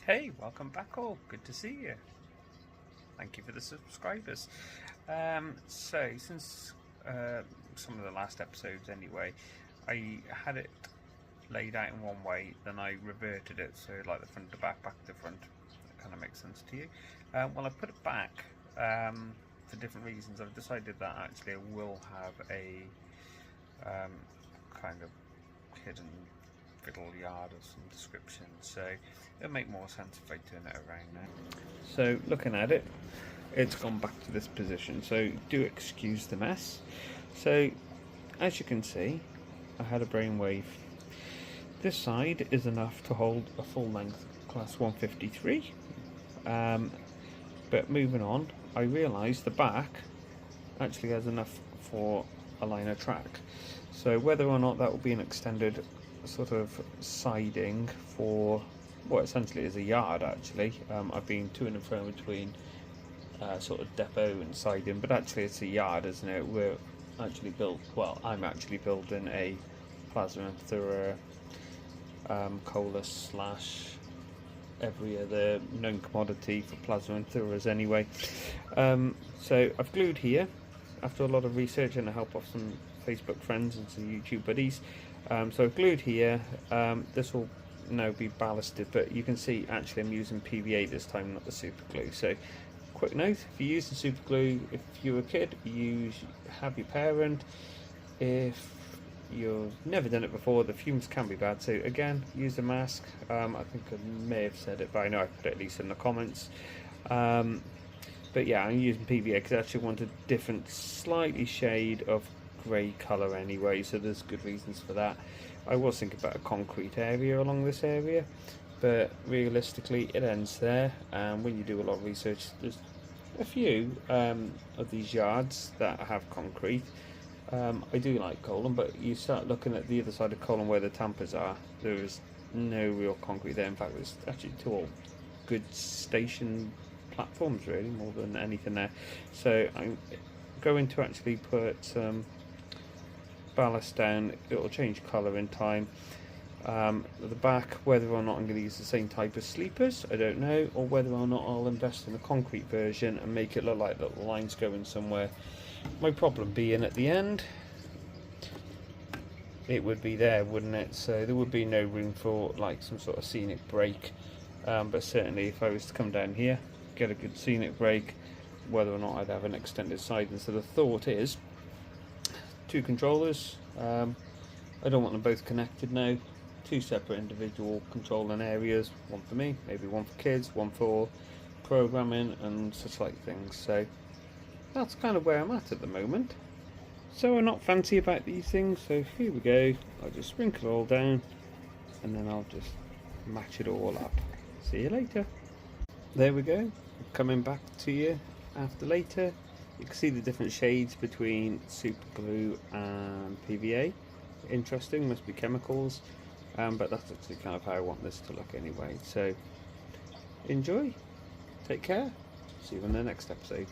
Hey, welcome back all. Good to see you. Thank you for the subscribers. Since some of the last episodes anyway, I had it laid out in one way, then I reverted it, so like the front to back, back to front. That kind of makes sense to you. Well, I put it back for different reasons. I've decided that actually I will have a kind of hidden fiddle yard of some description, so it'll make more sense if I turn it around now. So looking at it, it's gone back to this position, so do excuse the mess. So as you can see, I had a brainwave. This side is enough to hold a full length class 153, but moving on, I realised the back actually has enough for a liner track. So whether or not that will be an extended sort of siding for what essentially is a yard, actually. I've been to and fro between sort of depot and siding, but actually it's a yard, isn't it? We're actually I'm actually building a plasma and thorough cola / every other known commodity for plasma and thorough anyway. So I've glued here after a lot of research and the help of some Facebook friends and some YouTube buddies. So I've glued here. This will now be ballasted, but you can see actually I'm using PVA this time, not the super glue. So quick note, if you use the super glue, if you're a kid, have your parent. If you've never done it before, the fumes can be bad, so again, use a mask. I think I may have said it, but I know I put it at least in the comments. But yeah, I'm using PVA because I actually want a different slightly shade of grey colour anyway, so there's good reasons for that. I was thinking about a concrete area along this area, but realistically it ends there, and when you do a lot of research, there's a few of these yards that have concrete. I do like Colon, but you start looking at the other side of Colon where the tampers are, there is no real concrete there. In fact, there's actually two all good station platforms really, more than anything there. So I'm going to actually put some ballast down. It will change colour in time. At the back, whether or not I'm going to use the same type of sleepers, I don't know, or whether or not I'll invest in a concrete version and make it look like the lines going somewhere. My problem being at the end, it would be there, wouldn't it? So there would be no room for like some sort of scenic break, but certainly if I was to come down here, get a good scenic break, whether or not I'd have an extended siding. So the thought is two controllers. I don't want them both connected now. Two separate individual controlling areas, one for me, maybe one for kids, one for programming and such like things. So that's kind of where I'm at the moment. So I'm not fancy about these things, so here we go. I'll just sprinkle it all down and then I'll just match it all up. See you later. There we go, coming back to you after later. You can see the different shades between super glue and PVA. Interesting, must be chemicals, but that's actually kind of how I want this to look anyway. So enjoy, take care, see you in the next episode.